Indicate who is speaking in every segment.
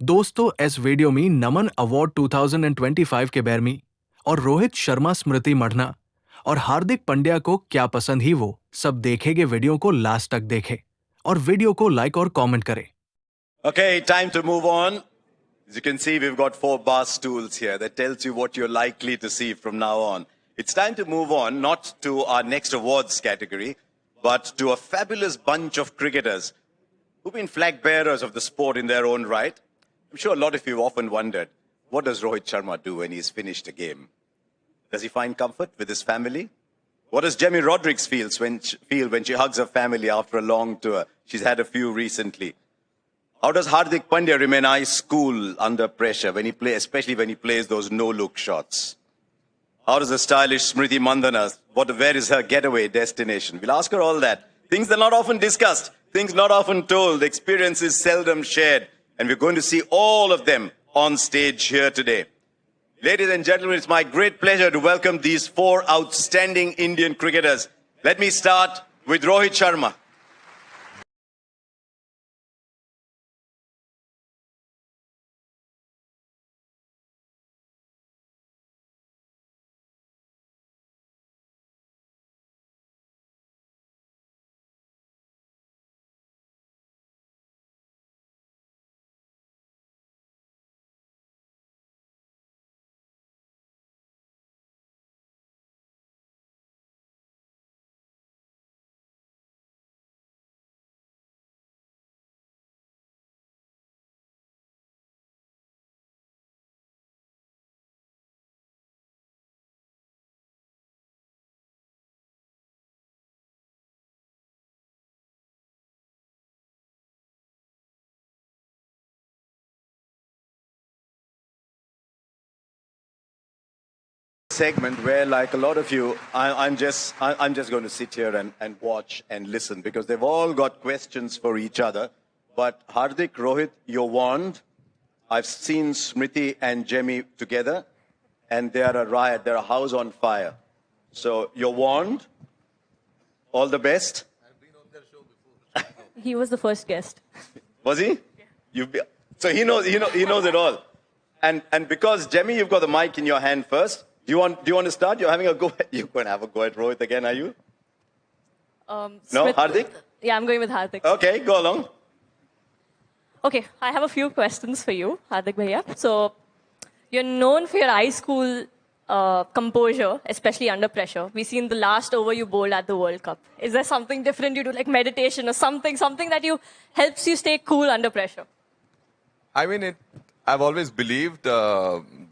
Speaker 1: दोस्तों इस वीडियो में नमन अवार्ड 2025 के बैर में और रोहित शर्मा स्मृति मढ़ना और हार्दिक पंड्या को क्या पसंद ही वो सब देखेंगे। वीडियो को लास्ट तक देखें और वीडियो को लाइक और कमेंट करें।
Speaker 2: Okay, time to move on. As you can see, we've got 4 bar stools here. That tells you what you're likely to see from now on. It's time to move on, not to our next awards category, but to a fabulous bunch of cricketers who've been flag bearers of the sport in their own right. I'm sure a lot of you have often wondered, what does Rohit Sharma do when he's finished a game? Does he find comfort with his family? What does Jemmy Rodrigues feel when she hugs her family after a long tour? She's had a few recently. How does Hardik Pandya remain ice cool under pressure when he especially when he plays those no-look shots? How does the stylish Smriti Mandhana, where is her getaway destination? We'll ask her all that. Things that are not often discussed, things not often told, experiences seldom shared. And we're going to see all of them on stage here today. Ladies and gentlemen, it's my great pleasure to welcome these 4 outstanding Indian cricketers. Let me start with Rohit Sharma. Segment where, like a lot of you, I'm just going to sit here and watch and listen because they've all got questions for each other. But Hardik, Rohit, you're warned. I've seen Smriti and Jemmy together, and they are a riot. They're a house on fire. So you're warned. All the best.
Speaker 3: I've been on their show before.
Speaker 4: He was the first guest.
Speaker 2: Was he? Yeah. So he knows it all. And because Jemmy, you've got the mic in your hand first. Do you want to start? You're having a go. You're going to have a go at Rohit again, are you? No, Hardik?
Speaker 4: Yeah, I'm going with Hardik.
Speaker 2: Okay, go along.
Speaker 4: Okay, I have a few questions for you, Hardik Bhaiya. So, you're known for your ice cool composure, especially under pressure. We seen the last over you bowled at the World Cup. Is there something different you do, like meditation or something that helps you stay cool under pressure?
Speaker 3: I mean, I've always believed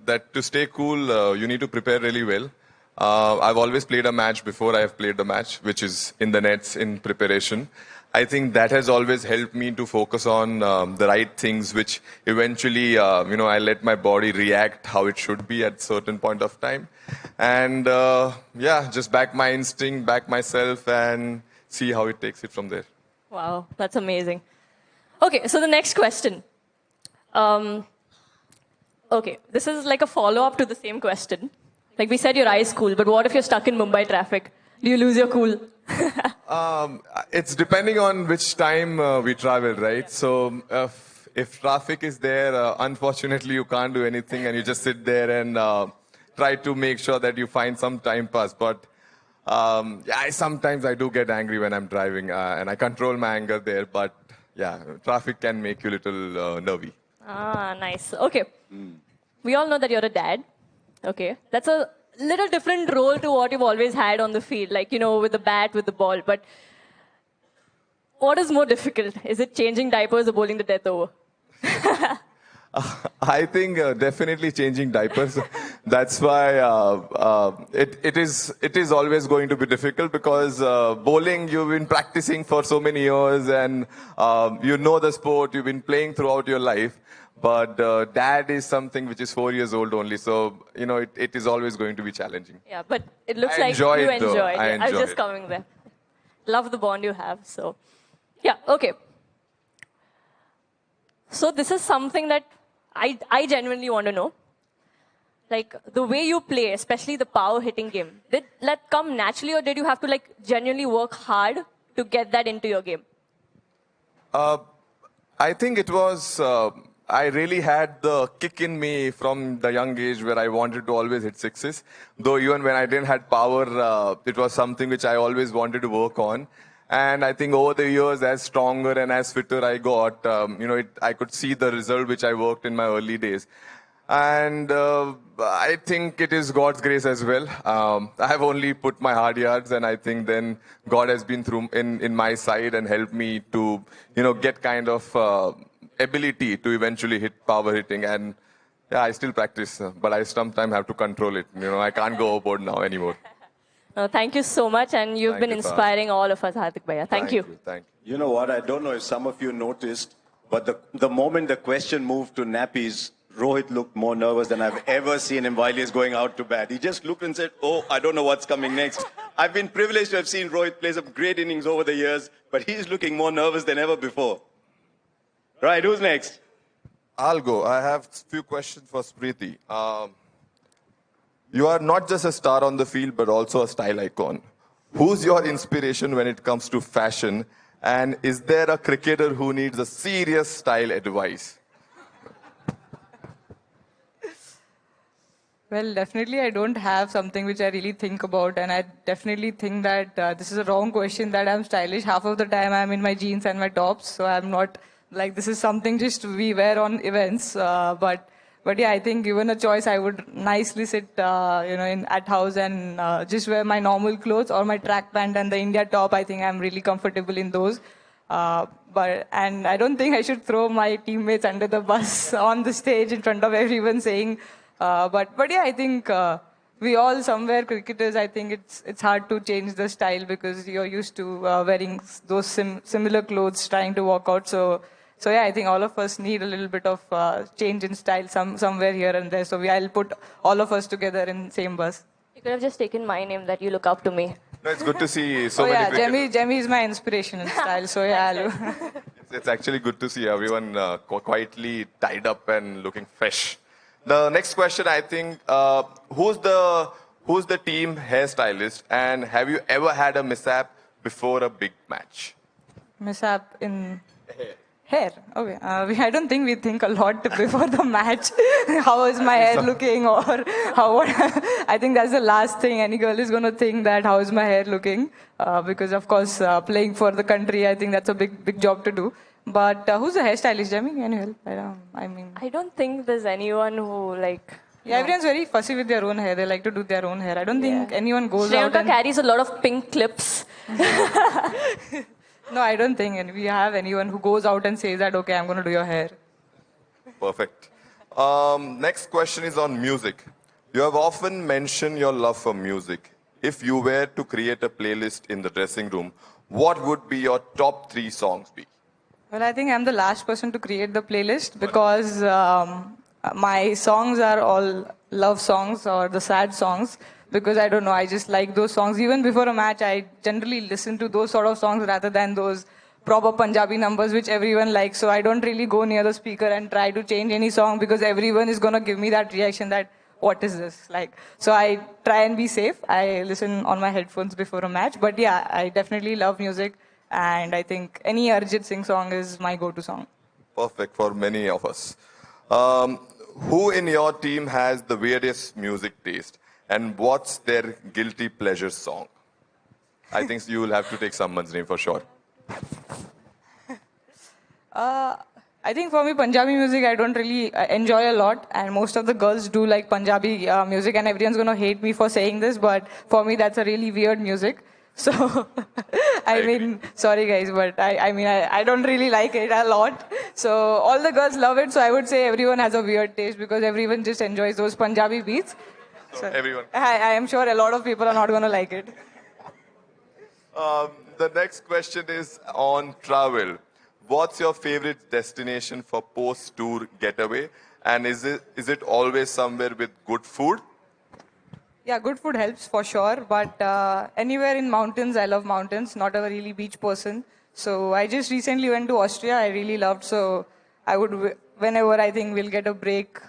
Speaker 3: that to stay cool, you need to prepare really well. I've always played a match before I have played the match, which is in the nets in preparation. I think that has always helped me to focus on the right things, which eventually, I let my body react how it should be at a certain point of time. And just back my instinct, back myself, and see how it takes it from there.
Speaker 4: Wow, that's amazing. Okay, so the next question. Okay, this is like a follow-up to the same question. Like we said, your ice cool, but what if you're stuck in Mumbai traffic? Do you lose your cool?
Speaker 3: It's depending on which time we travel, right? So if traffic is there, unfortunately you can't do anything and you just sit there and try to make sure that you find some time pass. But sometimes I do get angry when I'm driving and I control my anger there. But yeah, traffic can make you a little nervy.
Speaker 4: Ah, nice. Okay. We all know that you're a dad. Okay. That's a little different role to what you've always had on the field, like, with the bat, with the ball. But what is more difficult? Is it changing diapers or bowling the death over?
Speaker 3: I think definitely changing diapers. That's why it is always going to be difficult because bowling, you've been practicing for so many years and you know the sport, you've been playing throughout your life. But dad is something which is 4 years old only. So, it is always going to be challenging.
Speaker 4: Yeah, but it looks like
Speaker 3: you
Speaker 4: enjoy
Speaker 3: it.
Speaker 4: I was just coming there. Love the bond you have. So, yeah, okay. So this is something that I genuinely want to know. Like the way you play, especially the power hitting game, did that come naturally or did you have to genuinely work hard to get that into your game?
Speaker 3: I think it was I really had the kick in me from the young age where I wanted to always hit sixes. Though even when I didn't have power, it was something which I always wanted to work on. And I think over the years, as stronger and as fitter I got, I could see the result which I worked in my early days. And I think it is God's grace as well. I have only put my hard yards, and I think then God has been through in my side and helped me to, get kind of ability to eventually hit power hitting. And yeah, I still practice, but I sometimes have to control it. I can't go overboard now anymore.
Speaker 4: No, thank you so much, and you've
Speaker 3: Thank
Speaker 4: been
Speaker 3: you, Tash.
Speaker 4: inspiring all of us, Hardik Bhaiya. Thank you.
Speaker 3: Thank you.
Speaker 2: You know what? I don't know if some of you noticed, but the moment the question moved to nappies, Rohit looked more nervous than I've ever seen him while he's going out to bat. He just looked and said, oh, I don't know what's coming next. I've been privileged to have seen Rohit play some great innings over the years, but he's looking more nervous than ever before. Right, who's next?
Speaker 3: I'll go. I have a few questions for Smriti. You are not just a star on the field, but also a style icon. Who's your inspiration when it comes to fashion? And is there a cricketer who needs a serious style advice?
Speaker 5: Well, definitely I don't have something which I really think about, and I definitely think that this is a wrong question, that I'm stylish. Half of the time I'm in my jeans and my tops, so I'm not like, this is something just we wear on events. But yeah, I think given a choice, I would nicely sit, at house and just wear my normal clothes or my track pant and the India top. I think I'm really comfortable in those. And I don't think I should throw my teammates under the bus on the stage in front of everyone saying. But yeah, I think we all somewhere cricketers. I think it's hard to change the style because you're used to wearing those similar clothes, trying to walk out. So yeah, I think all of us need a little bit of change in style somewhere here and there. So I'll put all of us together in same bus.
Speaker 4: You could have just taken my name that you look up to me.
Speaker 3: No, it's good to see so
Speaker 5: yeah,
Speaker 3: many cricketers.
Speaker 5: Jemmy is my inspiration in style. So yeah,
Speaker 3: It's actually good to see everyone quietly tied up and looking fresh. The next question, I think, who's the team hairstylist, and have you ever had a mishap before a big match?
Speaker 5: mishap in hair. Okay. I don't think we think a lot before the match. How is my hair looking, or how? I think that's the last thing any girl is going to think, that how is my hair looking, because of course playing for the country, I think that's a big job to do. But who's the hairstylist, Jamie? Can you help?
Speaker 4: I don't think there's anyone who
Speaker 5: Yeah, everyone's very fussy with their own hair. They like to do their own hair. I don't think anyone goes out and...
Speaker 4: carries a lot of pink clips.
Speaker 5: No, I don't think we have anyone who goes out and says that, okay, I'm going to do your hair.
Speaker 3: Perfect. Next question is on music. You have often mentioned your love for music. If you were to create a playlist in the dressing room, what would be your top 3 songs be?
Speaker 5: Well, I think I'm the last person to create the playlist because my songs are all love songs or the sad songs, because I don't know, I just like those songs. Even before a match, I generally listen to those sort of songs rather than those proper Punjabi numbers which everyone likes. So I don't really go near the speaker and try to change any song, because everyone is going to give me that reaction that, what is this? So I try and be safe. I listen on my headphones before a match. But yeah, I definitely love music. And I think any Arjit Singh song is my go-to song.
Speaker 3: Perfect for many of us. Who in your team has the weirdest music taste? And what's their guilty pleasure song? I think you will have to take someone's name for sure.
Speaker 5: I think for me, Punjabi music, I don't really enjoy a lot. And most of the girls do like Punjabi music. And everyone's going to hate me for saying this. But for me, that's a really weird music. So, sorry guys, but I don't really like it a lot. So all the girls love it. So I would say everyone has a weird taste, because everyone just enjoys those Punjabi beats.
Speaker 3: So everyone.
Speaker 5: I am sure a lot of people are not going to like it.
Speaker 3: The next question is on travel. What's your favorite destination for post-tour getaway? And is it always somewhere with good food?
Speaker 5: Yeah, good food helps for sure. But anywhere in mountains, I love mountains. Not a really beach person. So I just recently went to Austria. I really loved. So I would, whenever I think we'll get a break,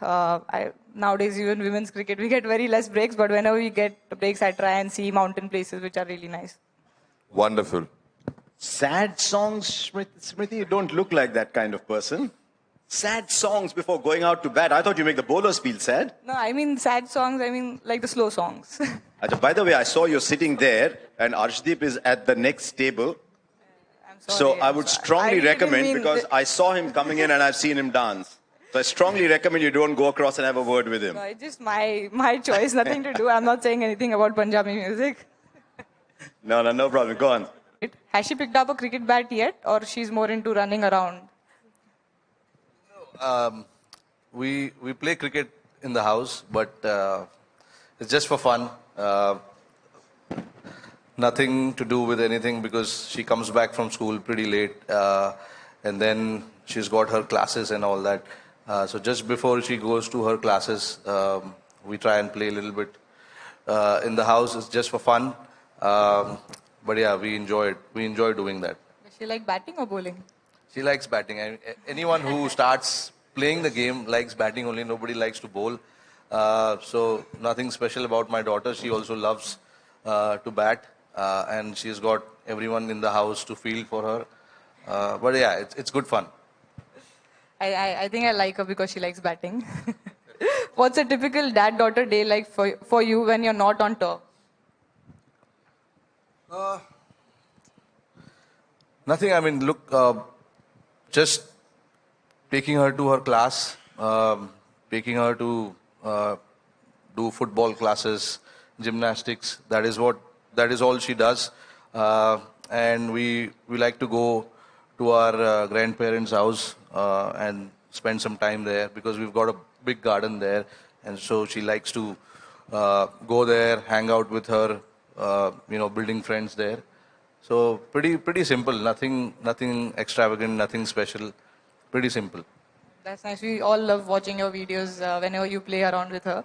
Speaker 5: nowadays even women's cricket, we get very less breaks. But whenever we get breaks, I try and see mountain places which are really nice.
Speaker 3: Wonderful.
Speaker 2: Sad songs, Smriti, you don't look like that kind of person. Sad songs before going out to bat. I thought you make the bowlers feel sad.
Speaker 5: No, I mean sad songs, I mean like the slow songs.
Speaker 2: Acha, by the way, I saw you're sitting there and Arshdeep is at the next table.
Speaker 5: I'm
Speaker 2: So
Speaker 5: sorry,
Speaker 2: I
Speaker 5: I'm
Speaker 2: would
Speaker 5: sorry.
Speaker 2: strongly
Speaker 5: I didn't
Speaker 2: recommend,
Speaker 5: mean
Speaker 2: because
Speaker 5: th-
Speaker 2: I saw him coming in and I've seen him dance. So I strongly recommend you don't go across and have a word with him.
Speaker 5: No, it's just my choice, nothing to do. I'm not saying anything about Punjabi music.
Speaker 2: No problem. Go on.
Speaker 5: Has she picked up a cricket bat yet, or she's more into running around?
Speaker 6: We play cricket in the house, but it's just for fun. Nothing to do with anything, because she comes back from school pretty late, and then she's got her classes and all that. So just before she goes to her classes, we try and play a little bit in the house. It's just for fun. But yeah, we enjoy it. We enjoy doing that.
Speaker 5: Does she like batting or bowling?
Speaker 6: She likes batting. Anyone who starts playing the game likes batting only. Nobody likes to bowl. So nothing special about my daughter. She also loves to bat, and she's got everyone in the house to field for her. But yeah, it's good fun.
Speaker 5: I think I like her because she likes batting. What's a typical dad-daughter day like for you when you're not on tour?
Speaker 6: Nothing. I mean, look, just taking her to her class, taking her to do football classes, gymnastics. That is all she does. And we like to go to our grandparents' house and spend some time there, because we've got a big garden there, and so she likes to go there, hang out with her, building friends there. So pretty simple. Nothing extravagant. Nothing special. Pretty simple.
Speaker 5: That's nice. We all love watching your videos whenever you play around with her.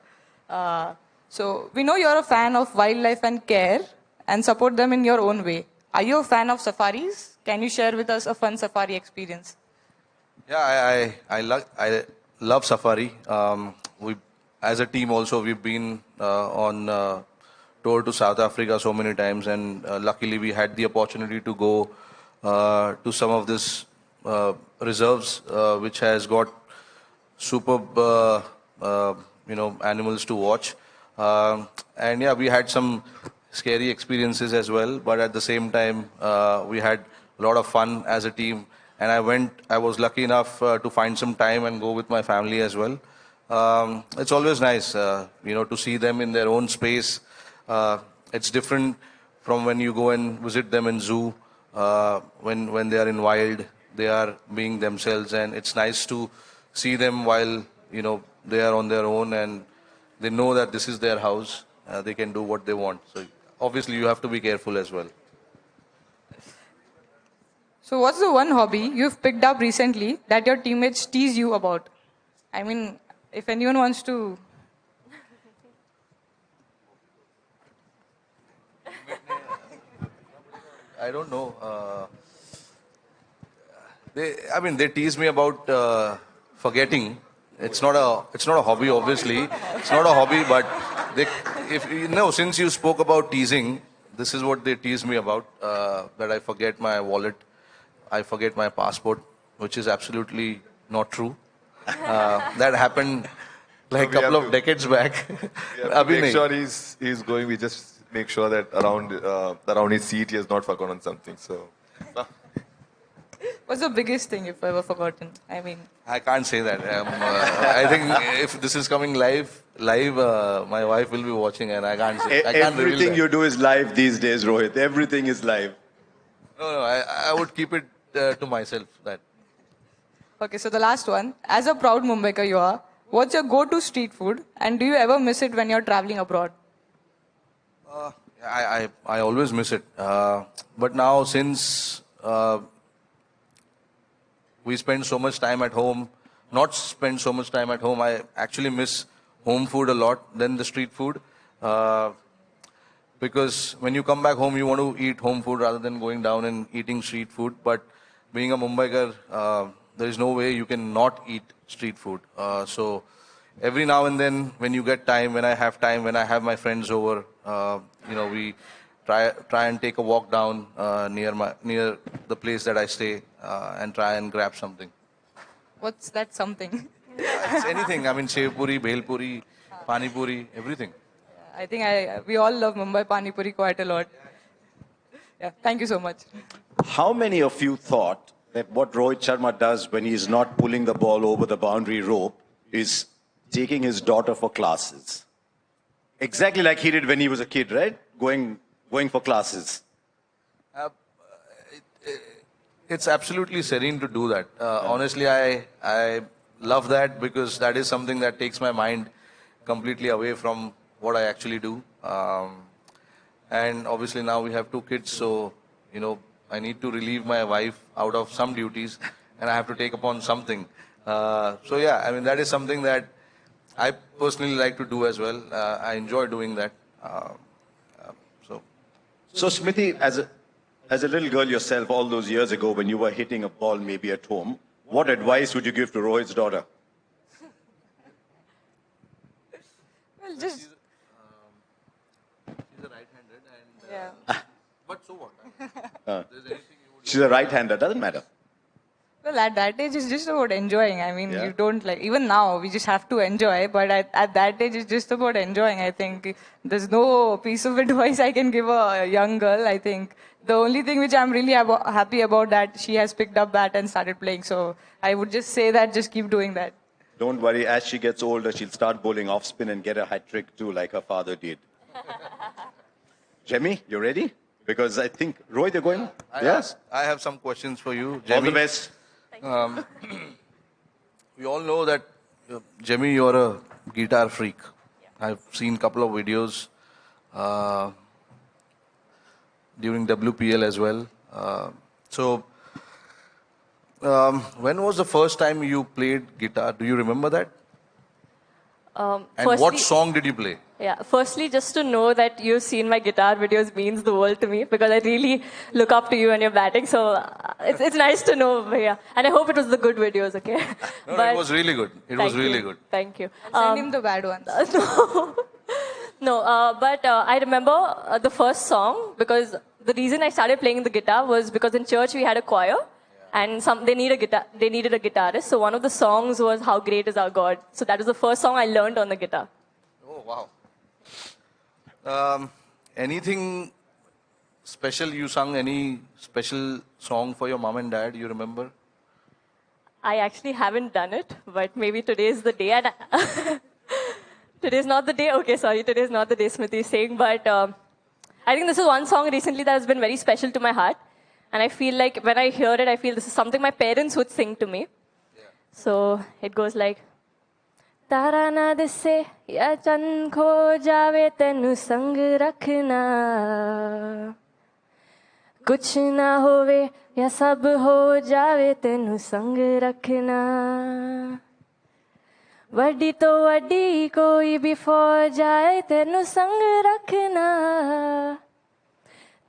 Speaker 5: So we know you're a fan of wildlife and care and support them in your own way. Are you a fan of safaris? Can you share with us a fun safari experience?
Speaker 6: Yeah, I love safari. We, as a team, also we've been on tour to South Africa so many times, and luckily we had the opportunity to go to some of this reserves, which has got superb, animals to watch. And yeah, we had some scary experiences as well, but at the same time, we had a lot of fun as a team. And I was lucky enough to find some time and go with my family as well. It's always nice, to see them in their own space. It's different from when you go and visit them in zoo, when they are in wild, they are being themselves, and it's nice to see them while, they are on their own and they know that this is their house. They can do what they want. So obviously you have to be careful as well.
Speaker 5: So what's the one hobby you've picked up recently that your teammates tease you about? I mean, if anyone wants to...
Speaker 6: I don't know. They tease me about forgetting. It's not a hobby, obviously. It's not a hobby, but since you spoke about teasing, this is what they tease me about, that I forget my wallet, I forget my passport, which is absolutely not true. That happened like a couple of decades back.
Speaker 3: Make sure he's going. We just make sure that around his seat he has not forgotten something. So.
Speaker 5: What's the biggest thing you've ever forgotten? I mean...
Speaker 6: I can't say that. I think if this is coming live, my wife will be watching, and I can't say. I can't reveal
Speaker 2: Everything
Speaker 6: that.
Speaker 2: you do is live these days, Rohit. Everything is live.
Speaker 6: No, I would keep it to myself. That.
Speaker 5: Okay, so the last one. As a proud Mumbaiker you are, what's your go-to street food, and do you ever miss it when you're traveling abroad?
Speaker 6: I always miss it. But now, since we spend so much time at home, I actually miss home food a lot than the street food. Because when you come back home, you want to eat home food rather than going down and eating street food. But being a Mumbaiker, there is no way you can not eat street food. So every now and then, when you get time, when I have my friends over, we try and take a walk down near the place that I stay and try and grab something.
Speaker 5: What's that something?
Speaker 6: It's anything. I mean, sev puri, bhel puri, pani puri, everything.
Speaker 5: I think we all love Mumbai Pani Puri quite a lot. Yeah, thank you so much.
Speaker 2: How many of you thought that what Rohit Sharma does when he's not pulling the ball over the boundary rope is taking his daughter for classes? Exactly like he did when he was a kid, right? Going for classes.
Speaker 6: It's absolutely serene to do that. Honestly, I love that because that is something that takes my mind completely away from what I actually do. And obviously now we have 2 kids, so I need to relieve my wife out of some duties, and I have to take upon something. So yeah, I mean that is something that I personally like to do as well. I enjoy doing that.
Speaker 2: So Smriti, as a little girl yourself, all those years ago when you were hitting a ball maybe at home, what advice would you give to Rohit's daughter?
Speaker 5: Well, just
Speaker 6: She's a right-handed, and
Speaker 5: yeah.
Speaker 6: but so what? There's anything you would.
Speaker 2: She's a right-hander, doesn't matter.
Speaker 5: Well, at that age, it's just about enjoying. I mean,
Speaker 2: Yeah.
Speaker 5: you don't even now, we just have to enjoy. But at that age, it's just about enjoying. I think there's no piece of advice I can give a young girl. I think the only thing which I'm really happy about that she has picked up bat and started playing. So I would just say that just keep doing that.
Speaker 2: Don't worry, as she gets older, she'll start bowling off spin and get a hat trick too, like her father did. Jemmy, you ready? Because I think, Rohit, you're going? Yes?
Speaker 6: I have some questions for you,
Speaker 2: All
Speaker 6: Jemmy.
Speaker 2: the best.
Speaker 6: We all know that, Jemmy, you're a guitar freak. I've seen a couple of videos during WPL as well. When was the first time you played guitar? Do you remember that? And what song did you play?
Speaker 4: Yeah, firstly, just to know that you've seen my guitar videos means the world to me because I really look up to you and your batting. So it's nice to know, Bhaiya. And I hope it was the good videos, okay?
Speaker 6: No, it was really good. It was really good.
Speaker 4: Thank you.
Speaker 5: Send him the bad ones.
Speaker 4: But I remember the first song because the reason I started playing the guitar was because in church we had a choir. And they needed a guitarist. So one of the songs was "How Great Is Our God." So that was the first song I learned on the guitar.
Speaker 6: Oh, wow. Anything special you sung? Any special song for your mom and dad? You remember?
Speaker 4: I actually haven't done it, but maybe today is the day. And today's not the day. Okay, sorry, today's not the day. Smriti is saying, but I think this is one song recently that has been very special to my heart. And I feel like when I hear it, I feel this is something my parents would sing to me. Yeah. So it goes like, तारा ना दिसे या चंद खो जावे तेनु संग रखना कुछ ना होवे या सब हो जावे तेनु संग रखना वड्डी तो वड्डी कोई भी फौज जाए तेनु संग रखना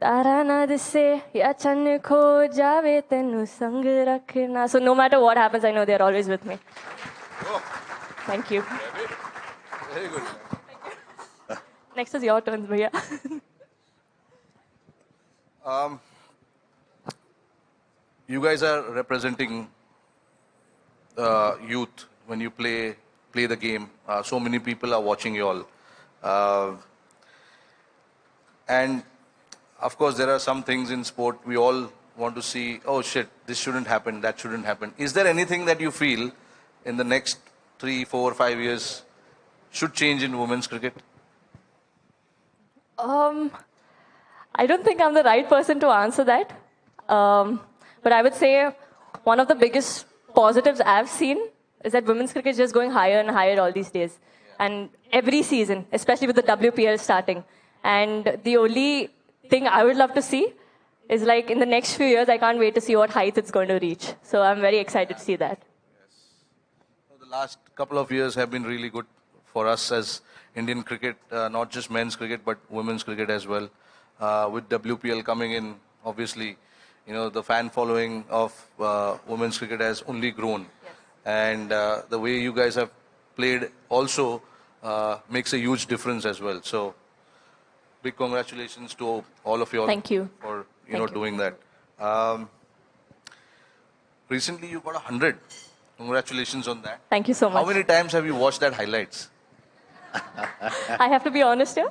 Speaker 4: तारा ना दिसे या चंद खो जावे तेनु संग रखना. So no matter what happens, I know they're always with me.
Speaker 6: Oh.
Speaker 4: Thank you.
Speaker 6: Very good.
Speaker 4: Next is your turn, Bhaiya.
Speaker 6: You guys are representing youth when you play the game. So many people are watching you all. And of course, there are some things in sport we all want to see, oh shit, this shouldn't happen, that shouldn't happen. Is there anything that you feel in the next 3, 4, 5 years should change in women's cricket?
Speaker 4: I don't think I'm the right person to answer that. But I would say one of the biggest positives I've seen is that women's cricket is just going higher and higher all these days. And every season, especially with the WPL starting. And the only thing I would love to see is like in the next few years, I can't wait to see what heights it's going to reach. So I'm very excited to see that.
Speaker 6: The last couple of years have been really good for us as Indian cricket, not just men's cricket, but women's cricket as well. With WPL coming in, obviously, the fan following of women's cricket has only grown. Yes. And the way you guys have played also makes a huge difference as well. So, big congratulations to all of you all.
Speaker 4: Thank you.
Speaker 6: For doing that. Recently, you got 100 Congratulations on that.
Speaker 4: Thank you so
Speaker 6: How
Speaker 4: much.
Speaker 6: many times have you watched that highlights?
Speaker 4: I have to be honest here.